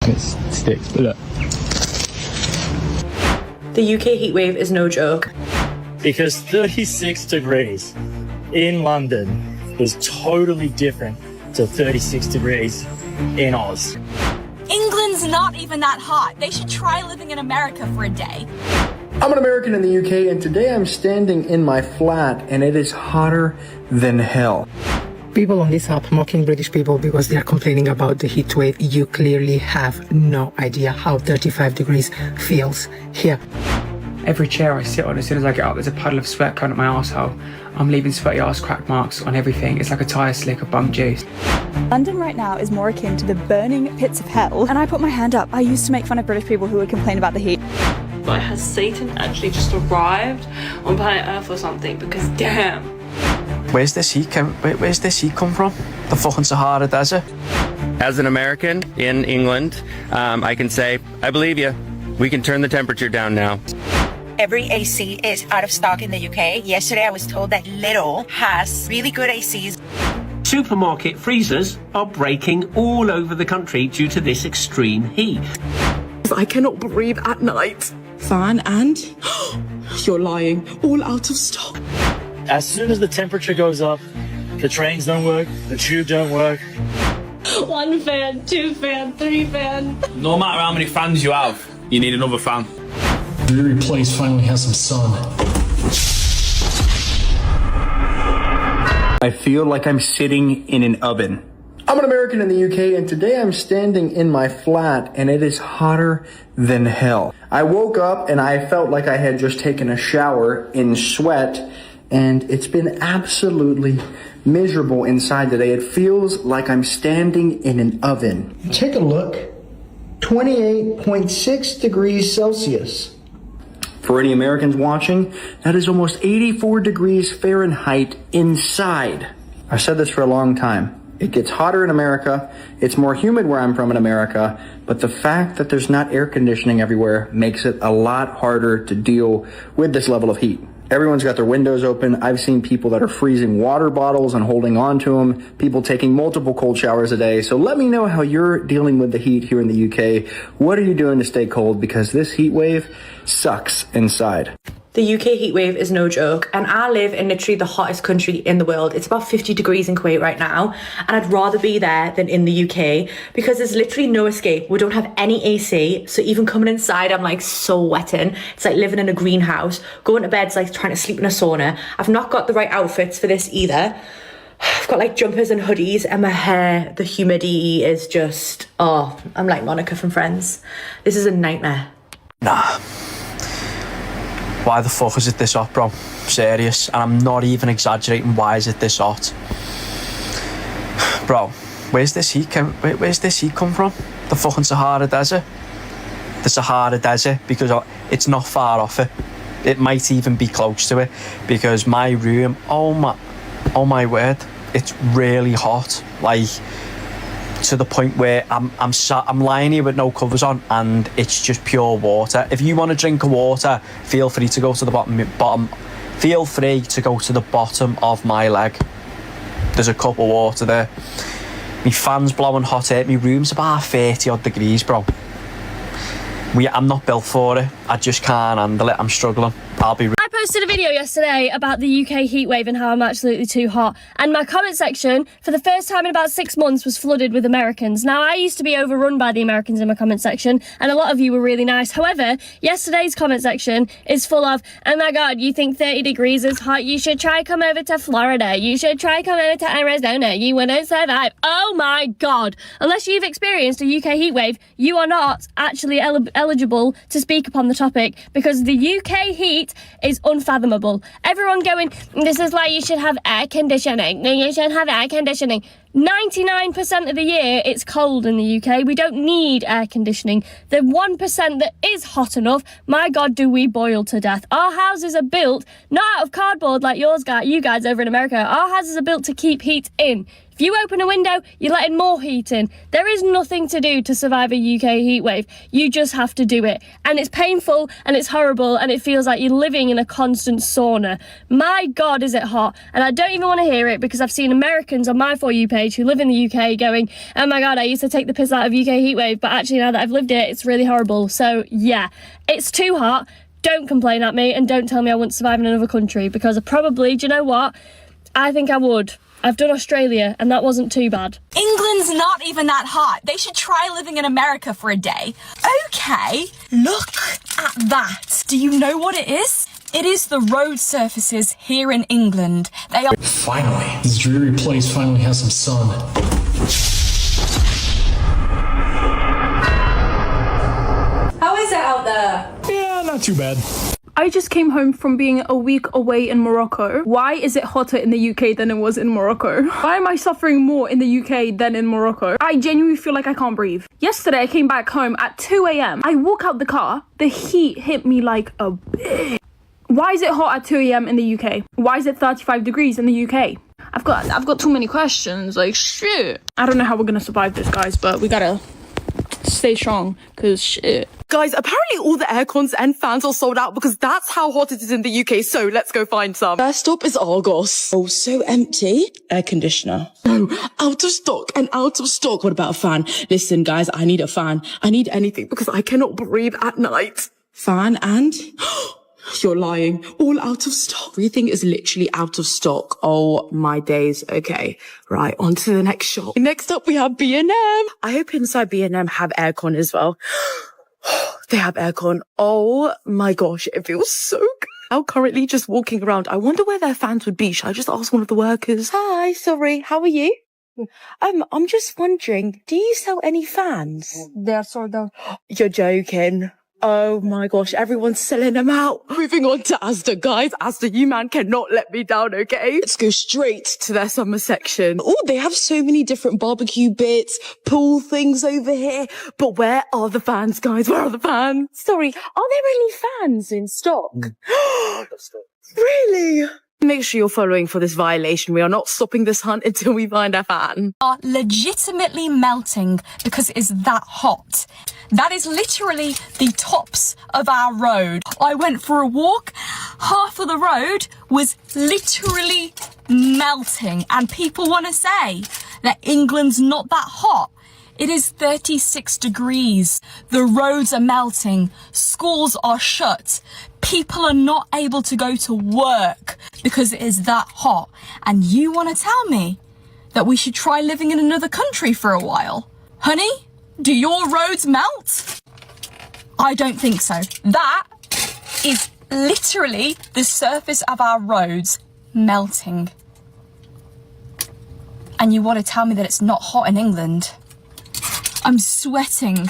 and it sticks, but look. The UK heatwave is no joke. Because 36 degrees in London is totally different to 36 degrees in Oz. England's not even that hot. They should try living in America for a day. I'm an American in the UK, and today I'm standing in my flat, and it is hotter than hell. People on this app mocking British people because they are complaining about the heat wave. You clearly have no idea how 35 degrees feels here. Every chair I sit on, as soon as I get up, there's a puddle of sweat coming up my arsehole. I'm leaving sweaty arse crack marks on everything. It's like a tyre slick of bum juice. London right now is more akin to the burning pits of hell. And I put my hand up. I used to make fun of British people who would complain about the heat. Like, has Satan actually just arrived on planet Earth or something? Because damn. Where's this heat come from? The fucking Sahara Desert. As an American in England, I can say, I believe you. We can turn the temperature down now. Every AC is out of stock in the UK. Yesterday I was told that Lidl has really good ACs. Supermarket freezers are breaking all over the country due to this extreme heat. I cannot breathe at night. Fan and... You're lying. All out of stock. As soon as the temperature goes up, the trains don't work, the tube don't work. 1 fan, 2 fan, 3 fan. No matter how many fans you have, you need another fan. The dreary place finally has some sun. I feel like I'm sitting in an oven. I'm an American in the UK, and today I'm standing in my flat, and it is hotter than hell. I woke up and I felt like I had just taken a shower in sweat, and it's been absolutely miserable inside today. It feels like I'm standing in an oven. Take a look. 28.6 degrees Celsius. For any Americans watching, that is almost 84 degrees Fahrenheit inside. I've said this for a long time. It gets hotter in America. It's more humid where I'm from in America. But the fact that there's not air conditioning everywhere makes it a lot harder to deal with this level of heat. Everyone's got their windows open. I've seen people that are freezing water bottles and holding on to them, people taking multiple cold showers a day. So let me know how you're dealing with the heat here in the UK. What are you doing to stay cold? Because this heat wave sucks inside. The UK heatwave is no joke, and I live in literally the hottest country in the world. It's about 50 degrees in Kuwait right now, and I'd rather be there than in the UK because there's literally no escape. We don't have any AC, so even coming inside, I'm like so wetting. It's like living in a greenhouse. Going to bed's like trying to sleep in a sauna. I've not got the right outfits for this either. I've got like jumpers and hoodies, and my hair, the humidity is just, oh, I'm like Monica from Friends. This is a nightmare. Nah. Why the fuck is it this hot, bro? Serious. And I'm not even exaggerating. Why is it this hot? Bro, where's this heat come from? The fucking Sahara Desert. The Sahara Desert, because it's not far off it. It might even be close to it, because my room, oh my word, it's really hot. Like, to the point where I'm lying here with no covers on, and it's just pure water. If you want to drink water, feel free to go to the bottom. Feel free to go to the bottom of my leg. There's a cup of water there. My fan's blowing hot air. My room's about 30 odd degrees, bro. I'm not built for it. I just can't handle it. I'm struggling. I posted a video yesterday about the UK heatwave and how I'm absolutely too hot, and my comment section for the first time in about 6 months was flooded with Americans. Now, I used to be overrun by the Americans in my comment section, and a lot of you were really nice. However, yesterday's comment section is full of, oh my god, you think 30 degrees is hot? You should try come over to Florida. You should try come over to Arizona. You wouldn't survive. Oh my god. Unless you've experienced a UK heatwave, you are not actually eligible to speak upon the topic, because the UK heat is unfathomable. Everyone going, this is why you should have air conditioning. You should have air conditioning. 99% of the year it's cold in the UK. We don't need air conditioning. The 1% that is hot enough, my god, do we boil to death. Our houses are built not out of cardboard like you guys over in America. Our houses are built to keep heat in. If you open a window, you're letting more heat in. There is nothing to do to survive a UK heatwave. You just have to do it. And it's painful and it's horrible and it feels like you're living in a constant sauna. My God, is it hot? And I don't even want to hear it because I've seen Americans on my For You page who live in the UK going, oh my God, I used to take the piss out of UK heatwave, but actually now that I've lived it, it's really horrible. So yeah, it's too hot. Don't complain at me and don't tell me I wouldn't survive in another country because I probably, do you know what? I think I would. I've done Australia and that wasn't too bad. England's not even that hot. They should try living in America for a day. Okay, look at that. Do you know what it is? It is the road surfaces here in England. They are... Finally, this dreary place finally has some sun. How is it out there? Yeah, not too bad. I just came home from being a week away in Morocco. Why is it hotter in the UK than it was in Morocco? Why am I suffering more in the UK than in Morocco? I genuinely feel like I can't breathe. Yesterday I came back home at 2 a.m. I walk out the car, the heat hit me like a bitch. Why is it hot at 2 a.m. in the UK? Why is it 35 degrees in the UK? I've got too many questions, like shit. I don't know how we're gonna survive this, guys, but we gotta stay strong, cause shit. Guys, apparently all the aircons and fans are sold out because that's how hot it is in the UK, so let's go find some. First up is Argos. Oh, so empty. Air conditioner. No, out of stock and out of stock. What about a fan? Listen, guys, I need a fan. I need anything because I cannot breathe at night. Fan and... You're lying. All out of stock. Everything is literally out of stock. Oh my days. Okay. Right. On to the next shop. Next up we have B&M. I hope inside B&M have aircon as well. They have aircon. Oh my gosh. It feels so good. I'm currently just walking around. I wonder where their fans would be. Should I just ask one of the workers? Hi. Sorry. How are you? I'm just wondering, do you sell any fans? They're sold out. You're joking. Oh my gosh, everyone's selling them out. Moving on to Asda, guys. Asda, you man cannot let me down, okay? Let's go straight to their summer section. Oh, they have so many different barbecue bits, pool things over here. But where are the fans, guys? Where are the fans? Sorry, are there any fans in stock? Really? Make sure you're following for this violation. We are not stopping this hunt until we find a fan. Are legitimately melting because it is that hot. That is literally the tops of our road. I went for a walk. Half of the road was literally melting. And people want to say that England's not that hot. It is 36 degrees. The roads are melting. Schools are shut. People are not able to go to work because it is that hot. And you want to tell me that we should try living in another country for a while? Honey, do your roads melt? I don't think so. That is literally the surface of our roads melting. And you want to tell me that it's not hot in England? I'm sweating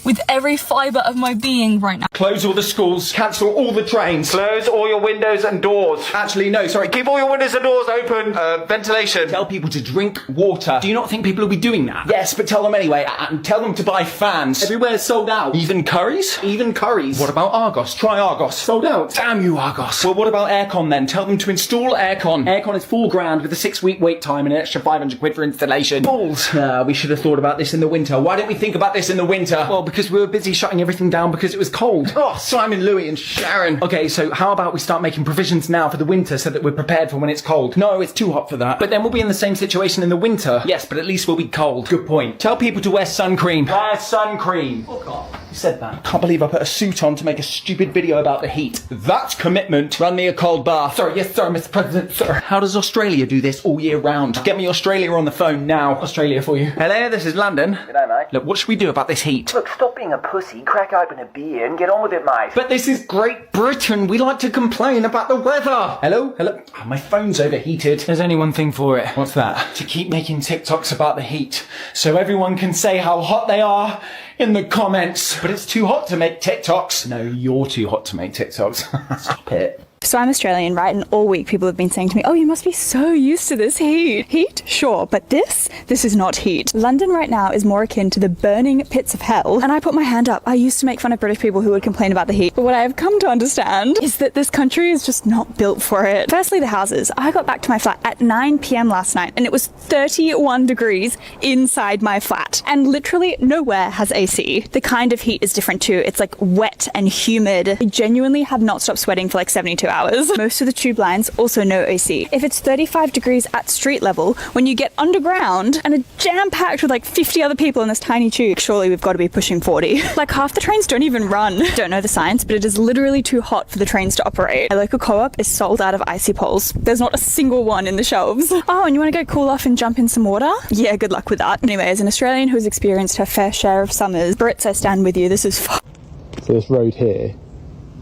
with every fibre of my being right now. Close all the schools, cancel all the trains, close all your windows and doors. Actually, no, sorry, keep all your windows and doors open. Ventilation. Tell people to drink water. Do you not think people will be doing that? Yes, but tell them anyway, and tell them to buy fans. Everywhere's sold out. Even Curry's? Even Curry's. What about Argos? Try Argos. Sold out. Damn you, Argos. Well, what about aircon then? Tell them to install aircon. Aircon is $4,000 with a 6-week wait time and an extra 500 quid for installation. Balls. We should have thought about this in the winter. Why didn't we think about this in the winter? Well, because we were busy shutting everything down because it was cold. Oh, Simon, Louis and Sharon. Okay, so how about we start making provisions now for the winter so that we're prepared for when it's cold? No, it's too hot for that. But then we'll be in the same situation in the winter. Yes, but at least we'll be cold. Good point. Tell people to wear sun cream. Wear sun cream. Oh God, you said that. Can't believe I put a suit on to make a stupid video about the heat. That's commitment. Run me a cold bath. Sorry, yes sir, Mr. President, sir. How does Australia do this all year round? Get me Australia on the phone now. Australia for you. Hello, this is London. G'day, mate. Look, what should we do about this heat? Look, stop being a pussy, crack open a beer and get on with it, mate. But this is Great Britain. We like to complain about the weather. Hello? Hello? Oh, my phone's overheated. There's only one thing for it. What's that? To keep making TikToks about the heat. So everyone can say how hot they are in the comments. But it's too hot to make TikToks. No, you're too hot to make TikToks. Stop it. So I'm Australian, right? And all week people have been saying to me, oh, you must be so used to this heat. Heat? Sure, but this is not heat. London right now is more akin to the burning pits of hell. And I put my hand up. I used to make fun of British people who would complain about the heat. But what I have come to understand is that this country is just not built for it. Firstly, the houses. I got back to my flat at 9 p.m. last night and it was 31 degrees inside my flat. And literally nowhere has AC. The kind of heat is different too. It's like wet and humid. I genuinely have not stopped sweating for like 72 hours. Most of the tube lines also no AC. If it's 35 degrees at street level, when you get underground and are jam-packed with like 50 other people in this tiny tube, surely we've got to be pushing 40. Like half the trains don't even run. Don't know the science, but it is literally too hot for the trains to operate. My local co-op is sold out of icy poles. There's not a single one in the shelves. Oh, and you want to go cool off and jump in some water? Yeah, good luck with that. Anyway, as an Australian who has experienced her fair share of summers, Brits, I stand with you. This is So this road here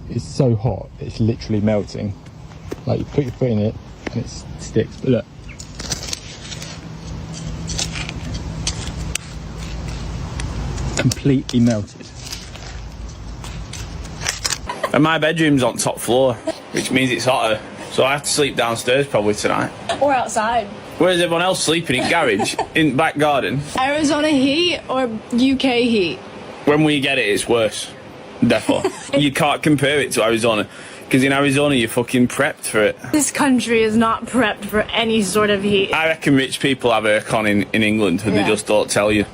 is so hot, it's literally melting. Like you put your foot in it and it sticks. But look. Completely melted. And my bedroom's on top floor, which means it's hotter. So I have to sleep downstairs probably tonight. Or outside. Where's everyone else sleeping in garage, in back garden? Arizona heat or UK heat? When we get it, it's worse. Definitely. You can't compare it to Arizona. Because in Arizona, you're fucking prepped for it. This country is not prepped for any sort of heat. I reckon rich people have aircon in England and they just don't tell you.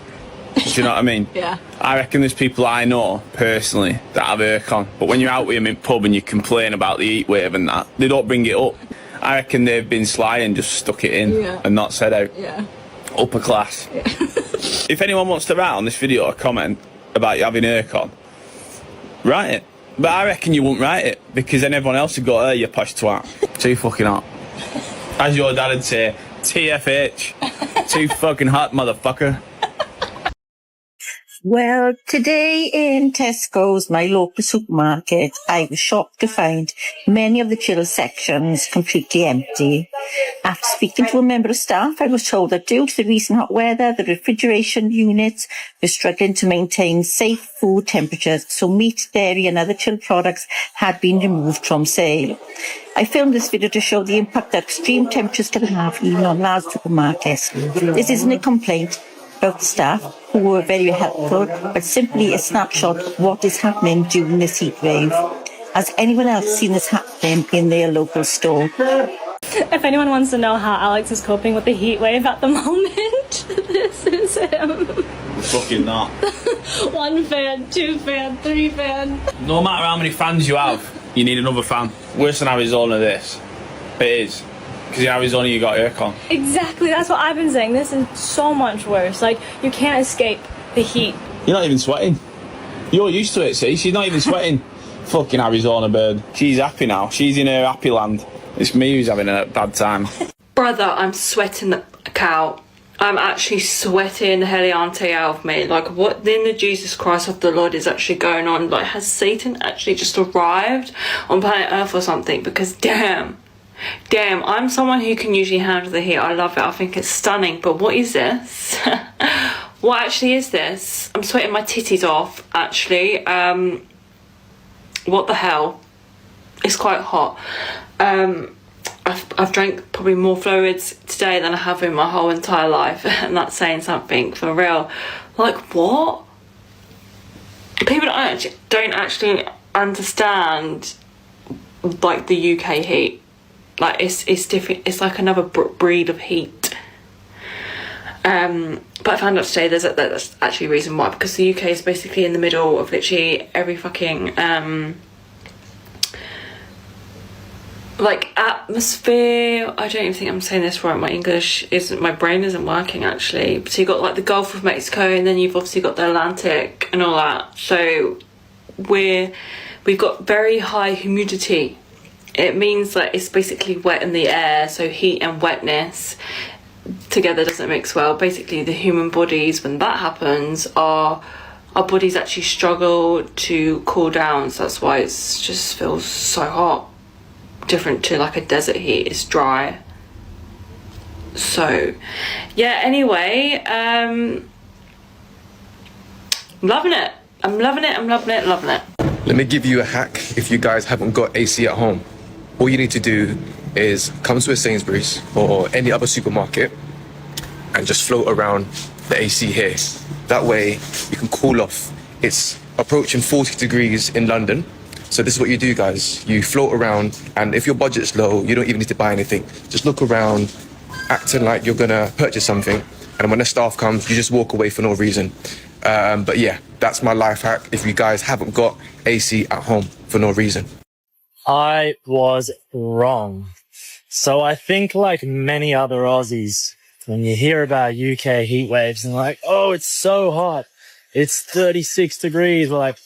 Do you know what I mean? Yeah. I reckon there's people I know, personally, that have aircon. But when you're out with them in pub and you complain about the heat wave and that, they don't bring it up. I reckon they've been sly and just stuck it in and not said out. Yeah. Upper class. Yeah. If anyone wants to write on this video a comment about you having aircon, write it. But I reckon you won't write it, because then everyone else would go, oh, you posh twat. Too fucking hot. As your dad would say, TFH. Too fucking hot, motherfucker. Well, today in Tesco's, my local supermarket, I was shocked to find many of the chill sections completely empty. After speaking to a member of staff, I was told that due to the recent hot weather, the refrigeration units were struggling to maintain safe food temperatures, so meat, dairy and other chilled products had been removed from sale. I filmed this video to show the impact that extreme temperatures can have even on large supermarkets. This isn't a complaint about the staff, who were very helpful, but simply a snapshot of what is happening during this heat wave. Has anyone else seen this happening in their local store? If anyone wants to know how Alex is coping with the heat wave at the moment, this is him. Fucking not. 1 fan, 2 fan, 3 fan. No matter how many fans you have, you need another fan. Worse than Arizona, this. It is. Because in Arizona you got aircon. Exactly, that's what I've been saying. This is so much worse. Like, you can't escape the heat. You're not even sweating. You're used to it, see? She's not even sweating. Fucking Arizona bird. She's happy now. She's in her happy land. It's me who's having a bad time. Brother, I'm sweating the cow. I'm actually sweating the heliante out of me. Like, what in the Jesus Christ of the Lord is actually going on? Like, has Satan actually just arrived on planet Earth or something? Because damn, I'm someone who can usually handle the heat. I love it. I think it's stunning. But what is this? What actually is this? I'm sweating my titties off, actually. What the hell? It's quite hot. I've drank probably more fluids today than I have in my whole entire life, and that's saying something for real. Like, what? People don't actually understand, like, the UK heat. Like, it's different. It's like another breed of heat. But I found out today that's actually a reason why, because the UK is basically in the middle of literally every fucking like atmosphere. I don't even think I'm saying this right. My brain isn't working actually. So you've got like the Gulf of Mexico, and then you've obviously got the Atlantic and all that. So we've got very high humidity. It means that it's basically wet in the air, so heat and wetness together doesn't mix well. Basically, the human bodies, when that happens, our bodies actually struggle to cool down. So that's why it's just feels so hot. Different to like a desert heat, it's dry. So yeah, anyway, loving it. I'm loving it. Loving it. Let me give you a hack if you guys haven't got AC at home. all you need to do is come to a Sainsbury's or any other supermarket and just float around the AC here. That way you can cool off. It's approaching 40 degrees in London. So this is what you do, guys. You float around, and if your budget's low, you don't even need to buy anything. Just look around, acting like you're gonna purchase something, and when the staff comes, you just walk away for no reason. But yeah, that's my life hack if you guys haven't got AC at home for no reason. I was wrong. So I think like many other Aussies, when you hear about UK heat waves and like, oh, it's so hot, it's 36 degrees, we're like,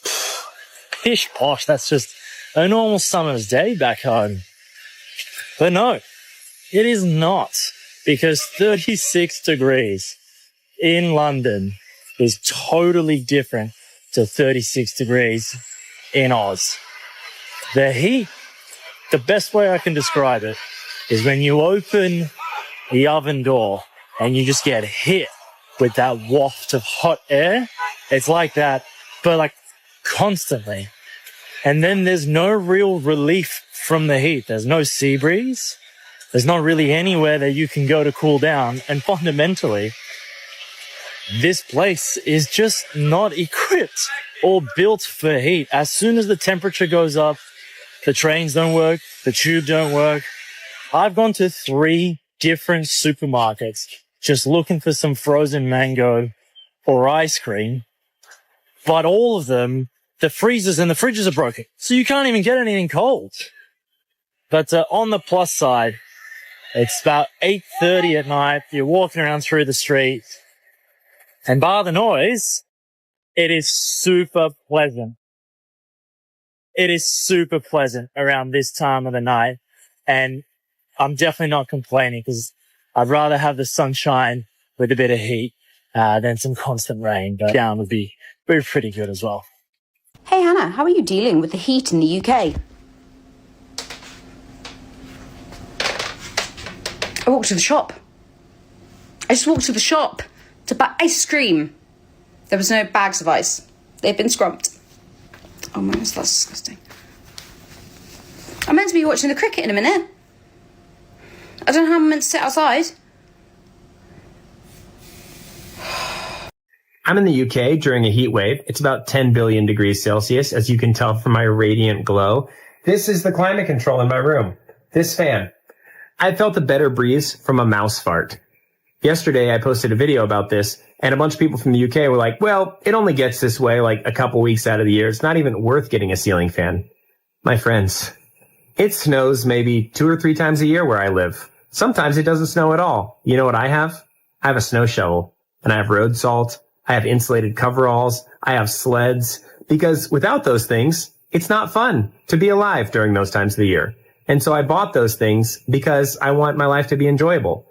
pish posh, that's just a normal summer's day back home. But no, it is not, because 36 degrees in London is totally different to 36 degrees in Oz. The heat, the best way I can describe it is when you open the oven door and you just get hit with that waft of hot air. It's like that, but like constantly. And then there's no real relief from the heat. There's no sea breeze. There's not really anywhere that you can go to cool down. And fundamentally, this place is just not equipped or built for heat. As soon as the temperature goes up, the trains don't work, the tube don't work. I've gone to 3 different supermarkets just looking for some frozen mango or ice cream. But all of them, the freezers and the fridges are broken. So you can't even get anything cold. But on the plus side, it's about 8:30 at night. You're walking around through the street. And bar the noise, it is super pleasant. It is super pleasant around this time of the night. And I'm definitely not complaining, because I'd rather have the sunshine with a bit of heat than some constant rain. But down would be pretty good as well. Hey Hannah, how are you dealing with the heat in the UK? I walked to the shop. I just walked to the shop to buy ice cream. There was no bags of ice. They've been scrumped. Oh my gosh, that's disgusting. I'm meant to be watching the cricket in a minute. I don't know how I'm meant to sit outside. I'm in the UK during a heat wave. It's about 10 billion degrees Celsius, as you can tell from my radiant glow. This is the climate control in my room. This fan. I felt a better breeze from a mouse fart. Yesterday, I posted a video about this, and a bunch of people from the UK were like, well, it only gets this way like a couple weeks out of the year. It's not even worth getting a ceiling fan. My friends, it snows maybe 2 or 3 times a year where I live. Sometimes it doesn't snow at all. You know what I have? I have a snow shovel, and I have road salt. I have insulated coveralls. I have sleds, because without those things, it's not fun to be alive during those times of the year. And so I bought those things because I want my life to be enjoyable.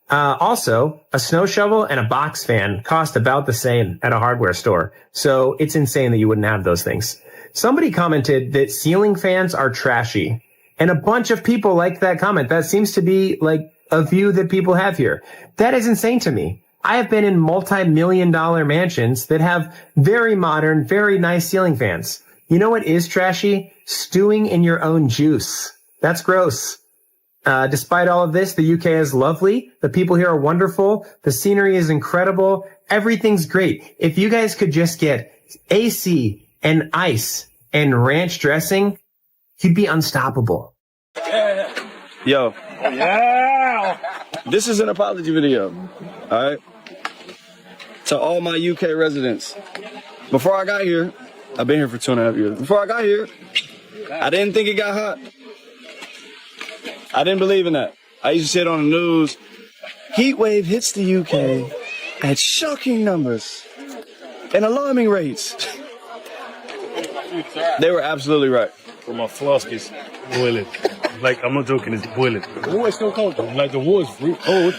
Also, a snow shovel and a box fan cost about the same at a hardware store. So it's insane that you wouldn't have those things. Somebody commented that ceiling fans are trashy, and a bunch of people liked that comment. That seems to be like a view that people have here. That is insane to me. I have been in multi-million-dollar mansions that have very modern, very nice ceiling fans. You know what is trashy? Stewing in your own juice. That's gross. Despite all of this, the UK is lovely. The people here are wonderful. The scenery is incredible. Everything's great. If you guys could just get AC and ice and ranch dressing, you'd be unstoppable. Yo. Yeah. This is an apology video. All right. To all my UK residents. Before I got here, I've been here for 2.5 years. Before I got here, I didn't think it got hot. I didn't believe in that. I used to see it on the news. Heat wave hits the UK at shocking numbers and alarming rates. They were absolutely right. Well, my flask is boiling. Like, I'm not joking, it's boiling. The water's still cold though. Like, the water's cold.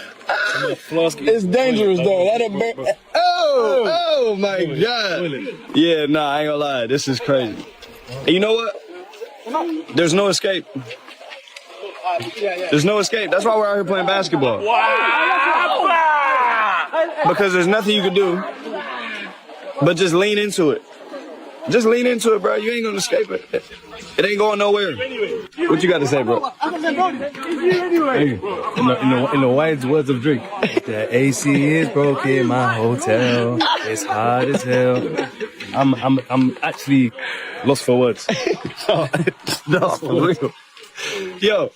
So my flask is it's dangerous boiling. though. That'll burn. Oh my God. Yeah, nah, I ain't gonna lie. This is crazy. And you know what? There's no escape. There's no escape. That's why we're out here playing basketball. Because there's nothing you can do but just lean into it. Just lean into it, bro. You ain't gonna escape it. It ain't going nowhere. What you got to say, bro? Hey, in the wise words of Drake, the AC is broken in my hotel. It's hot as hell. I'm actually lost for words. No, for real. Yo,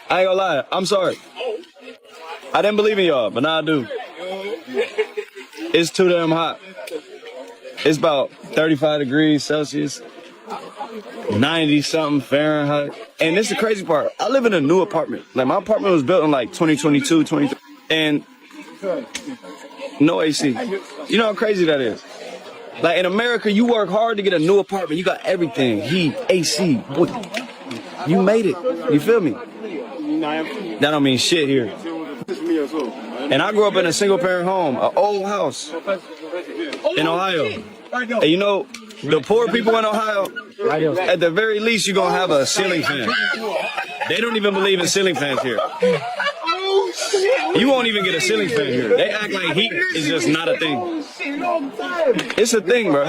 I ain't gonna lie. I'm sorry. I didn't believe in y'all, but now I do. It's too damn hot. It's about 35 degrees Celsius, 90 something Fahrenheit. And this is the crazy part. I live in a new apartment. Like my apartment was built in like 2022, 23, and no AC. You know how crazy that is? Like in America, you work hard to get a new apartment. You got everything, heat, AC. Boy, you made it. You feel me? That don't mean shit here. And I grew up in a single parent home, an old house in Ohio. And you know, the poor people in Ohio, at the very least, you're going to have a ceiling fan. They don't even believe in ceiling fans here. You won't even get a ceiling fan here. They act like heat is just not a thing. It's a thing, bro.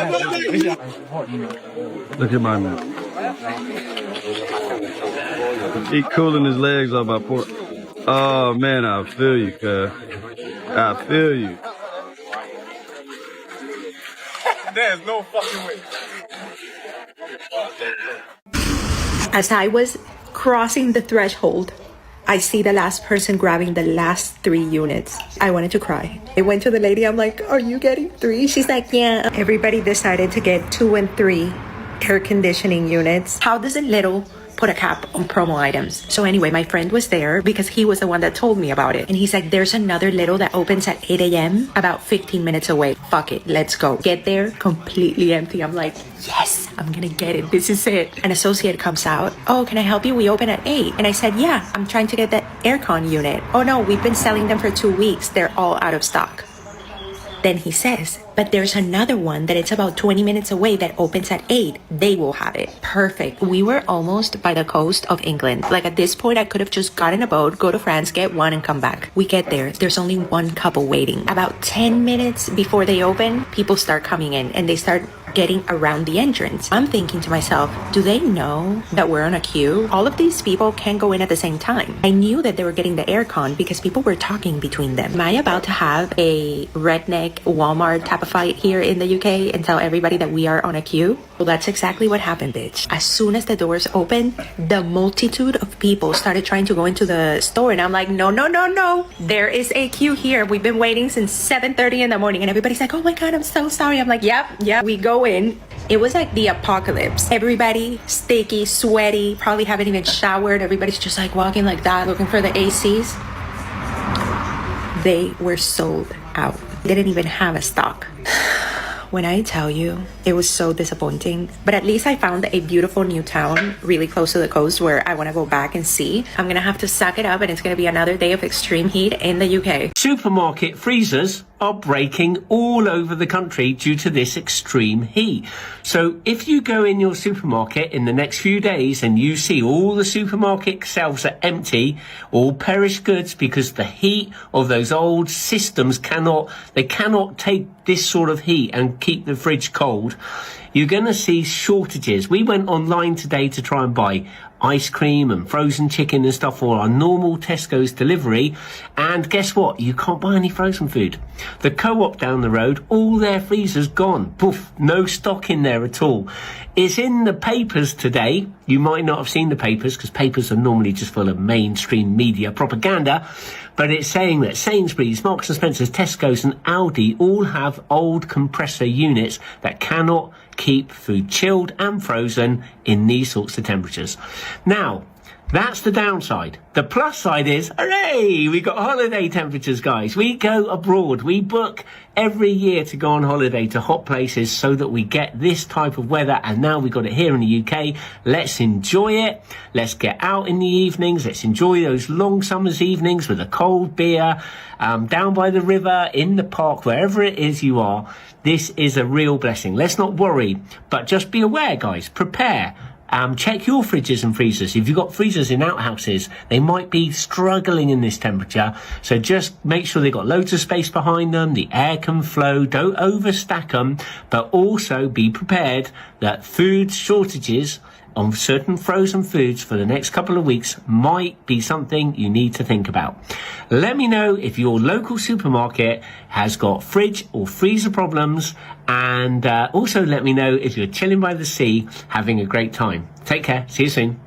Look at my man. He cooling his legs off by pork. Oh, man, I feel you, cuz. I feel you. There's no fucking way. As I was crossing the threshold, I see the last person grabbing the last 3 units. I wanted to cry. I went to the lady, I'm like, are you getting 3? She's like, yeah. Everybody decided to get 2 and 3 air conditioning units. How does a little put a cap on promo items? So anyway, my friend was there because he was the one that told me about it. And he's like, there's another little that opens at 8 a.m. about 15 minutes away. Fuck it, let's go. Get there, completely empty. I'm like, yes, I'm gonna get it. This is it. An associate comes out. Oh, can I help you? We open at 8. And I said, yeah, I'm trying to get that aircon unit. Oh no, we've been selling them for 2 weeks. They're all out of stock. Then he says, but there's another one that it's about 20 minutes away that opens at 8. They will have it. Perfect. We were almost by the coast of England. Like at this point, I could have just gotten a boat, go to France, get one and come back. We get there. There's only one couple waiting. About 10 minutes before they open, people start coming in and they start getting around the entrance. I'm thinking to myself, do they know that we're on a queue? All of these people can't go in at the same time. I knew that they were getting the aircon because people were talking between them. Am I about to have a redneck Walmart type of fight here in the UK and tell everybody that we are on a queue? Well, that's exactly what happened, bitch. As soon as the doors opened, the multitude of people started trying to go into the store and I'm like, no, no, no, no. There is a queue here. We've been waiting since 7:30 in the morning and everybody's like, oh my God, I'm so sorry. I'm like, yep. We go in. It was like the apocalypse. Everybody sticky, sweaty, probably haven't even showered. Everybody's just like walking like that, looking for the ACs. They were sold out. They didn't even have a stock. When I tell you, it was so disappointing. But at least I found a beautiful new town really close to the coast where I want to go back and see. I'm going to have to suck it up and it's going to be another day of extreme heat in the UK. Supermarket freezers are breaking all over the country due to this extreme heat. So if you go in your supermarket in the next few days and you see all the supermarket shelves are empty, all perished goods because the heat of those old systems cannot take this sort of heat and keep the fridge cold, you're going to see shortages. We went online today to try and buy ice cream and frozen chicken and stuff for our normal Tesco's delivery, and guess what? You can't buy any frozen food. The Co-op down the road, all their freezers gone. Poof, no stock in there at all. It's in the papers today. You might not have seen the papers because papers are normally just full of mainstream media propaganda, but it's saying that Sainsbury's, Marks and Spencer's, Tesco's and Aldi all have old compressor units that cannot keep food chilled and frozen in these sorts of temperatures. Now, that's the downside. The plus side is, hooray, we got holiday temperatures, guys. We go abroad. We book every year to go on holiday to hot places so that we get this type of weather, and now we got it here in the UK. Let's enjoy it. Let's get out in the evenings. Let's enjoy those long summer's evenings with a cold beer, down by the river, in the park, wherever it is you are. This is a real blessing. Let's not worry, but just be aware, guys. Prepare. check your fridges and freezers. If you've got freezers in outhouses, they might be struggling in this temperature. So just make sure they've got loads of space behind them. The air can flow. Don't overstack them, but also be prepared that food shortages on certain frozen foods for the next couple of weeks might be something you need to think about. Let me know if your local supermarket has got fridge or freezer problems, and also let me know if you're chilling by the sea having a great time. Take care. See you soon.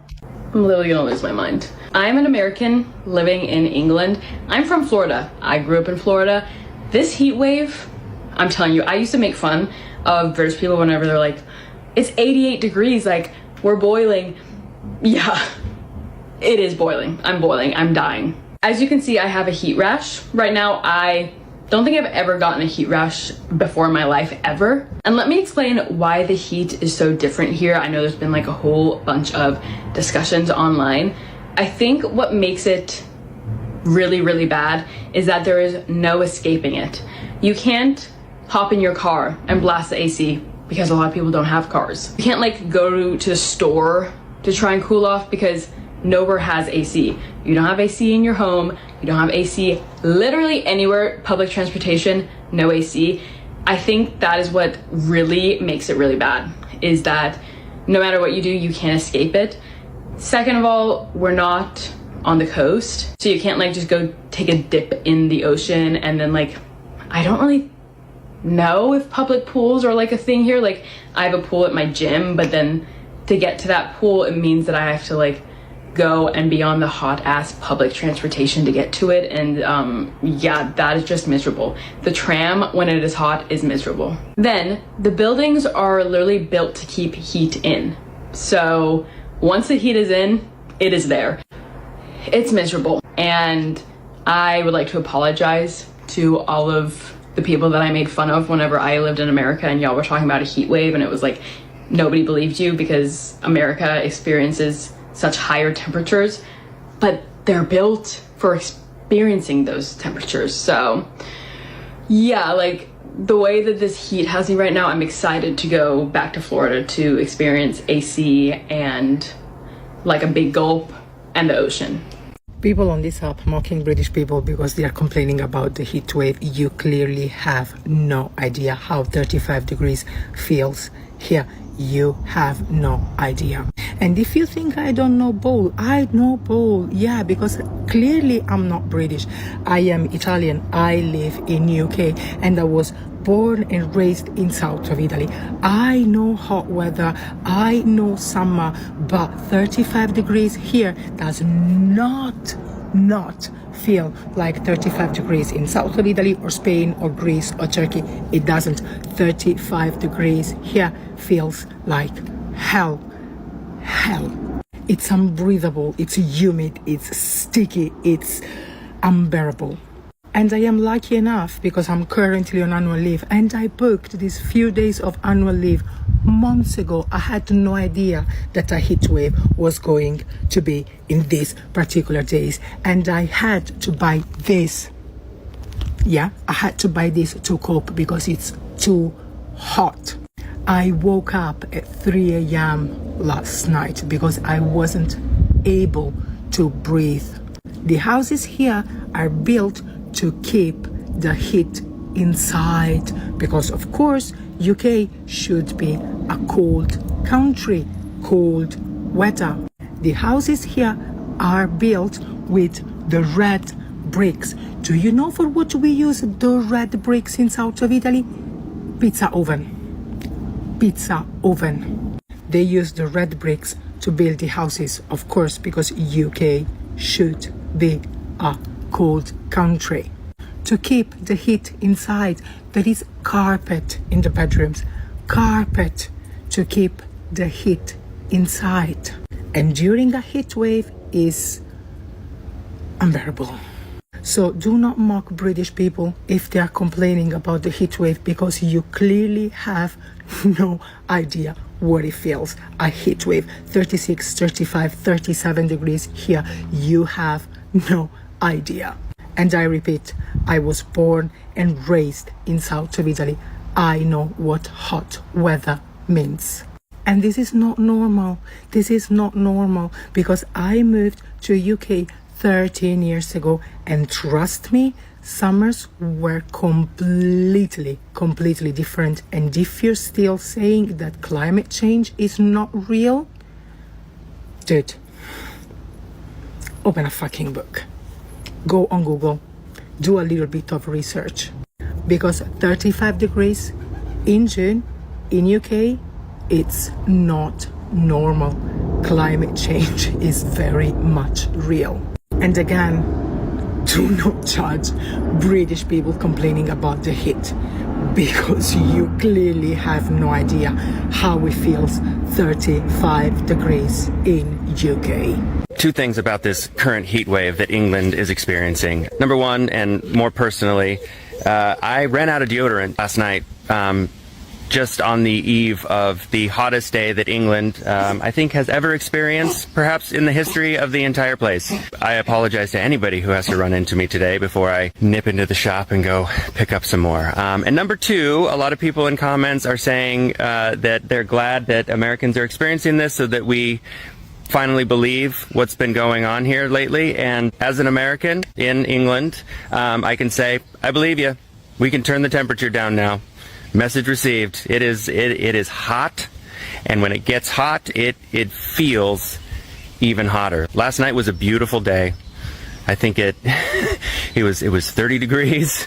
I'm literally gonna lose my mind. I'm an American living in England. I'm from Florida. I grew up in Florida. This heat wave, I'm telling you, I used to make fun of British people whenever they're like, it's 88 degrees, like, we're boiling. Yeah, it is boiling. I'm boiling. I'm dying. As you can see, I have a heat rash. Right now, I don't think I've ever gotten a heat rash before in my life, ever. And let me explain why the heat is so different here. I know there's been like a whole bunch of discussions online. I think what makes it really, really bad is that there is no escaping it. You can't hop in your car and blast the AC because a lot of people don't have cars. You can't like go to the store to try and cool off because nowhere has AC. You don't have AC in your home. You don't have AC literally anywhere. Public transportation, no AC. I think that is what really makes it really bad, is that no matter what you do, you can't escape it. Second of all, we're not on the coast, so you can't like just go take a dip in the ocean and then like, I don't really know if public pools are like a thing here. Like, I have a pool at my gym, but then to get to that pool, it means that I have to like go and be on the hot ass public transportation to get to it. And yeah, that is just miserable. The tram, when it is hot, is miserable. Then the buildings are literally built to keep heat in. So once the heat is in, it is there. It's miserable. And I would like to apologize to all of the people that I made fun of whenever I lived in America and y'all were talking about a heat wave, and it was like nobody believed you because America experiences such higher temperatures, but they're built for experiencing those temperatures. So yeah, like the way that this heat has me right now, I'm excited to go back to Florida to experience AC and like a big gulp and the ocean. People on this app mocking British people because they are complaining about the heat wave. You clearly have no idea how 35 degrees feels here. You have no idea. And if you think I don't know bowl, I know bowl. Yeah, because clearly I'm not British. I am Italian. I live in UK and I was born and raised in south of Italy. I know hot weather. I know summer, but 35 degrees here does not feel like 35 degrees in south of Italy or Spain or Greece or Turkey. It doesn't. 35 degrees here feels like hell. It's unbreathable, it's humid, it's sticky, it's unbearable. And I am lucky enough because I'm currently on annual leave, and I booked these few days of annual leave months ago. I had no idea that a heat wave was going to be in these particular days, and I had to buy this. Yeah, I had to buy this to cope because it's too hot. I woke up at 3 a.m. last night because I wasn't able to breathe. The houses here are built to keep the heat inside because, of course, UK should be a cold country, cold weather. The houses here are built with the red bricks. Do you know for what we use the red bricks in south of Italy? Pizza oven. They use the red bricks to build the houses, of course, because UK should be a cold country. To keep the heat inside, there is carpet in the bedrooms. Carpet to keep the heat inside. And during a heat wave is unbearable. So do not mock British people if they are complaining about the heat wave because you clearly have no idea what it feels. A heat wave, 36, 35, 37 degrees here. You have no idea. And I repeat, I was born and raised in south of Italy. I know what hot weather means. And this is not normal. This is not normal, because I moved to UK 13 years ago, and trust me, summers were completely different. And if you're still saying that climate change is not real, dude, open a fucking book. Go on Google, do a little bit of research, because 35 degrees in June in UK, it's not normal. Climate change is very much real. And again, do not judge British people complaining about the heat, because you clearly have no idea how it feels 35 degrees in UK. Two things about this current heat wave that England is experiencing. Number one, and more personally, I ran out of deodorant last night, just on the eve of the hottest day that England, I think, has ever experienced, perhaps in the history of the entire place. I apologize to anybody who has to run into me today before I nip into the shop and go pick up some more. And number two, a lot of people in comments are saying that they're glad that Americans are experiencing this so that we finally believe what's been going on here lately. And as an American in England, I can say, I believe you. We can turn the temperature down now. Message received. It is hot, and when it gets hot, it feels even hotter. Last night was a beautiful day. I think it was 30 degrees,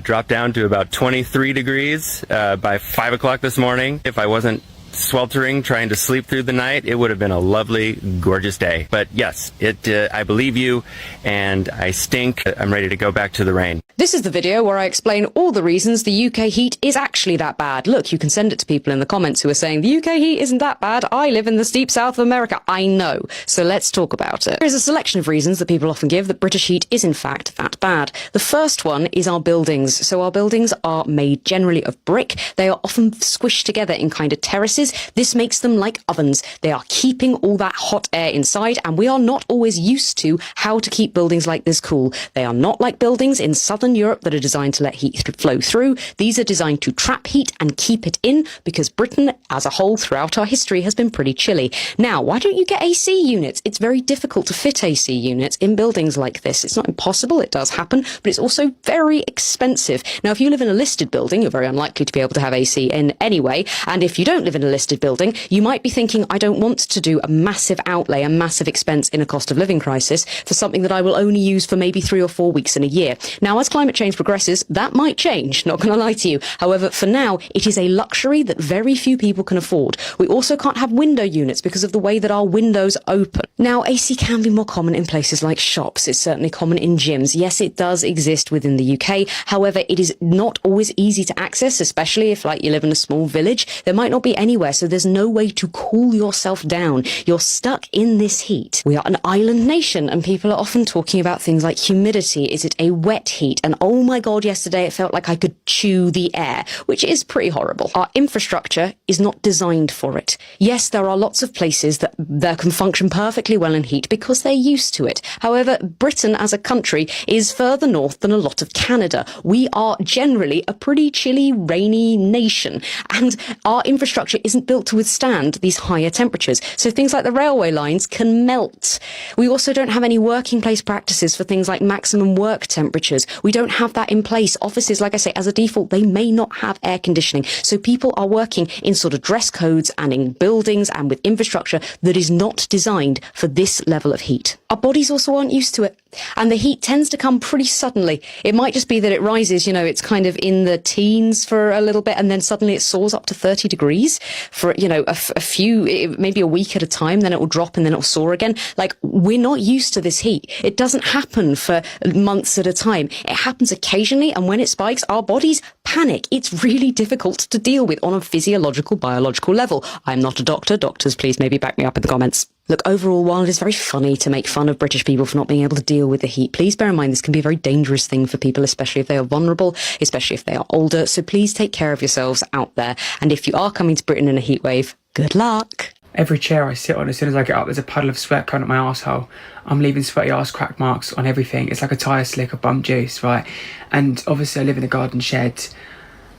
dropped down to about 23 degrees by 5 o'clock this morning. If I wasn't sweltering trying to sleep through the night, it would have been a lovely, gorgeous day. But yes, I believe you, and I stink. I'm ready to go back to the rain. This is the video where I explain all the reasons the UK heat is actually that bad. Look, you can send it to people in the comments who are saying the UK heat isn't that bad. I live in the steep south of America. I know. So let's talk about it. There is a selection of reasons that people often give that British heat is in fact that bad. The first one is our buildings. So our buildings are made generally of brick. They are often squished together in kind of terraces. This makes them like ovens. They are keeping all that hot air inside, and we are not always used to how to keep buildings like this cool. They are not like buildings in southern Europe that are designed to let heat flow through. These are designed to trap heat and keep it in, because Britain as a whole throughout our history has been pretty chilly. Now, why don't you get AC units? It's very difficult to fit AC units in buildings like this. It's not impossible, it does happen, but it's also very expensive. Now, if you live in a listed building, you're very unlikely to be able to have AC in anyway, and if you don't live in a listed building, you might be thinking, I don't want to do a massive outlay, a massive expense in a cost of living crisis for something that I will only use for maybe 3 or 4 weeks in a year. Now, as climate change progresses, that might change, not going to lie to you. However, for now, it is a luxury that very few people can afford. We also can't have window units because of the way that our windows open. Now, AC can be more common in places like shops. It's certainly common in gyms. Yes, it does exist within the UK. However, it is not always easy to access, especially if, like, you live in a small village. There might not be anywhere, so there's no way to cool yourself down. You're stuck in this heat. We are an island nation, and people are often talking about things like humidity. Is it a wet heat? And oh my God, yesterday it felt like I could chew the air, which is pretty horrible. Our infrastructure is not designed for it. Yes, there are lots of places that can function perfectly well in heat because they're used to it. However, Britain as a country is further north than a lot of Canada. We are generally a pretty chilly, rainy nation, and our infrastructure isn't built to withstand these higher temperatures. So things like the railway lines can melt. We also don't have any working place practices for things like maximum work temperatures. We don't have that in place. Offices, like I say, as a default, they may not have air conditioning. So people are working in sort of dress codes and in buildings and with infrastructure that is not designed for this level of heat. Our bodies also aren't used to it. And the heat tends to come pretty suddenly. It might just be that it rises, it's kind of in the teens for a little bit, and then suddenly it soars up to 30 degrees for, a few, maybe a week at a time, then it will drop and then it will soar again. Like, we're not used to this heat. It doesn't happen for months at a time. It happens occasionally, and when it spikes, our bodies panic. It's really difficult to deal with on a physiological, biological level. I'm not a doctor. Doctors, please maybe back me up in the comments. Look, overall, while it is very funny to make fun of British people for not being able to deal with the heat, please bear in mind this can be a very dangerous thing for people, especially if they are vulnerable, especially if they are older. So please take care of yourselves out there. And if you are coming to Britain in a heat wave, good luck. Every chair I sit on, as soon as I get up, there's a puddle of sweat coming up my arsehole. I'm leaving sweaty arse crack marks on everything. It's like a tyre slick or bum juice, right? And obviously I live in a garden shed.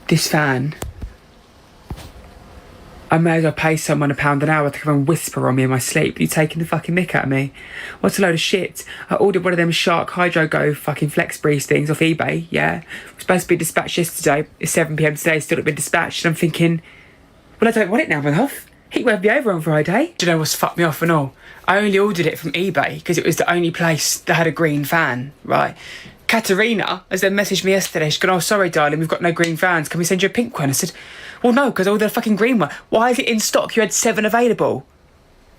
This fan I may as well pay someone £1 an hour to come and whisper on me in my sleep. You taking the fucking mick out of me? What's a load of shit? I ordered one of them Shark Hydro Go fucking Flex Breeze things off eBay, yeah? It was supposed to be dispatched yesterday. It's 7 p.m. today, still not been dispatched. And I'm thinking, well, I don't want it now, my love. Heatwave will be over on Friday. Do you know what's fucked me off and all? I only ordered it from eBay because it was the only place that had a green fan, right? Katerina has then messaged me yesterday. She's gone, oh, sorry, darling, we've got no green fans. Can we send you a pink one? I said, well, no, because all the fucking green one. Why is it in stock? You had 7 available,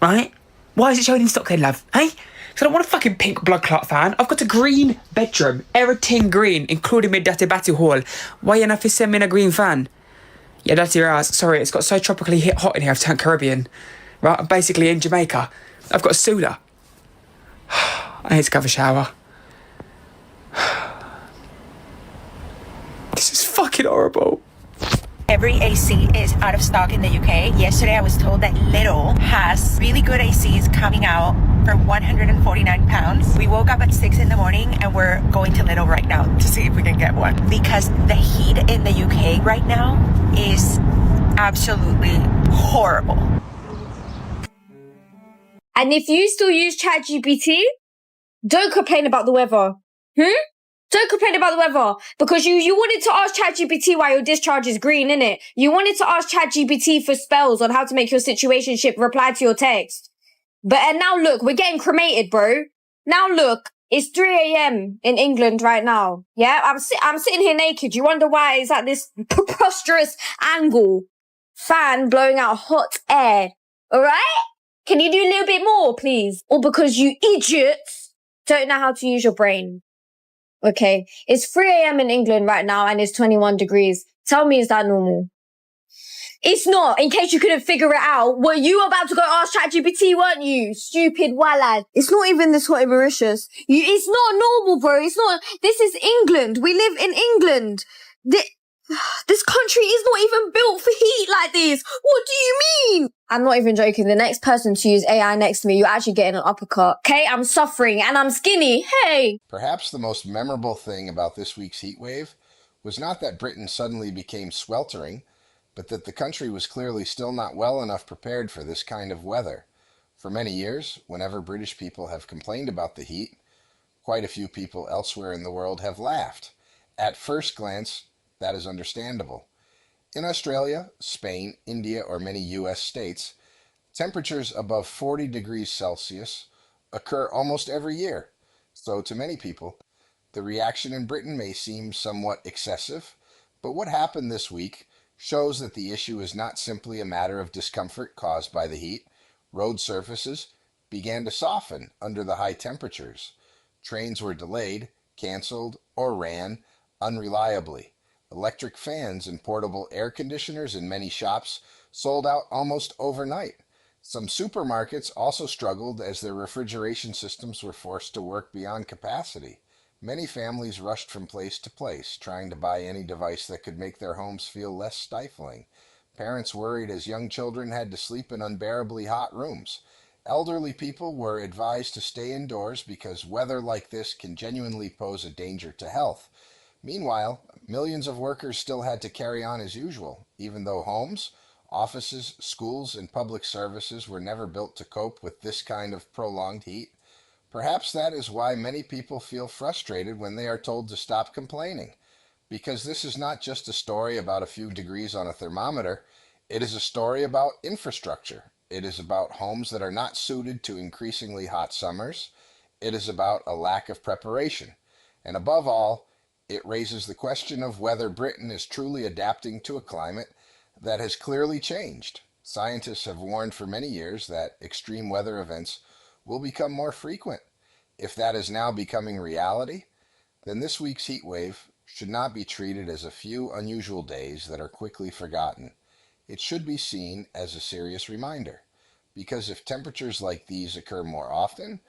right? Why is it showing in stock then, love? Hey? So I don't want a fucking pink blood clot fan. I've got a green bedroom, everything green, including my dirty batty hall. Why you not send me a green fan? Yeah, that's your ass. Sorry, it's got so tropically hot in here, I've turned Caribbean. Right, I'm basically in Jamaica. I've got a soda. I need to have a shower. This is fucking horrible. Every AC is out of stock in the UK. Yesterday I was told that Lidl has really good ACs coming out for £149. We woke up at 6 in the morning and we're going to Lidl right now to see if we can get one. Because the heat in the UK right now is absolutely horrible. And if you still use ChatGPT, don't complain about the weather. Don't complain about the weather. Because you wanted to ask ChatGPT why your discharge is green, innit? You wanted to ask ChatGPT for spells on how to make your situationship reply to your text. And now look, we're getting cremated, bro. Now look, it's 3 a.m. in England right now. Yeah, I'm sitting here naked. You wonder why it's at this preposterous angle. Fan blowing out hot air. Alright? Can you do a little bit more, please? Or because you idiots don't know how to use your brain. Okay, it's 3 a.m. in England right now and it's 21 degrees. Tell me, is that normal? It's not. In case you couldn't figure it out, were you about to go ask ChatGPT, weren't you? Stupid wallad. It's not even this hot in Mauritius. It's not normal, bro. It's not. This is England. We live in England. This country is not even built for heat like this. What do you mean? I'm not even joking. The next person to use AI next to me, you're actually getting an uppercut. Okay, I'm suffering and I'm skinny. Hey! Perhaps the most memorable thing about this week's heatwave was not that Britain suddenly became sweltering, but that the country was clearly still not well enough prepared for this kind of weather. For many years, whenever British people have complained about the heat, quite a few people elsewhere in the world have laughed. At first glance, that is understandable. In Australia, Spain, India, or many US states, temperatures above 40 degrees Celsius occur almost every year. So to many people, the reaction in Britain may seem somewhat excessive, but what happened this week shows that the issue is not simply a matter of discomfort caused by the heat. Road surfaces began to soften under the high temperatures. Trains were delayed, canceled, or ran unreliably. Electric fans and portable air conditioners in many shops sold out almost overnight. Some supermarkets also struggled as their refrigeration systems were forced to work beyond capacity. Many families rushed from place to place, trying to buy any device that could make their homes feel less stifling. Parents worried as young children had to sleep in unbearably hot rooms. Elderly people were advised to stay indoors because weather like this can genuinely pose a danger to health. Meanwhile, millions of workers still had to carry on as usual, even though homes, offices, schools, and public services were never built to cope with this kind of prolonged heat. Perhaps that is why many people feel frustrated when they are told to stop complaining, because this is not just a story about a few degrees on a thermometer. It is a story about infrastructure. It is about homes that are not suited to increasingly hot summers. It is about a lack of preparation. And above all, it raises the question of whether Britain is truly adapting to a climate that has clearly changed. Scientists have warned for many years that extreme weather events will become more frequent. If that is now becoming reality, then this week's heat wave should not be treated as a few unusual days that are quickly forgotten. It should be seen as a serious reminder, because if temperatures like these occur more often,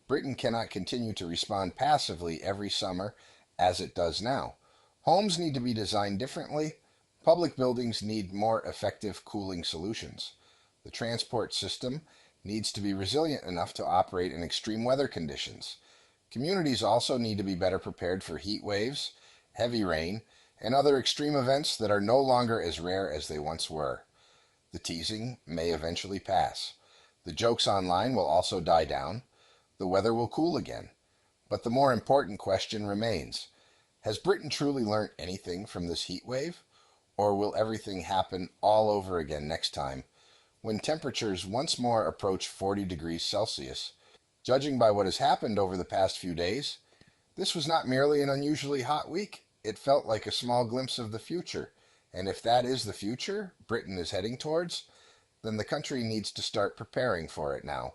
Britain cannot continue to respond passively every summer as it does now. Homes need to be designed differently. Public buildings need more effective cooling solutions. The transport system needs to be resilient enough to operate in extreme weather conditions. Communities also need to be better prepared for heat waves, heavy rain, and other extreme events that are no longer as rare as they once were. The teasing may eventually pass. The jokes online will also die down. The weather will cool again. But the more important question remains. Has Britain truly learnt anything from this heat wave? Or will everything happen all over again next time, when temperatures once more approach 40 degrees Celsius? Judging by what has happened over the past few days, this was not merely an unusually hot week. It felt like a small glimpse of the future. And if that is the future Britain is heading towards, then the country needs to start preparing for it now.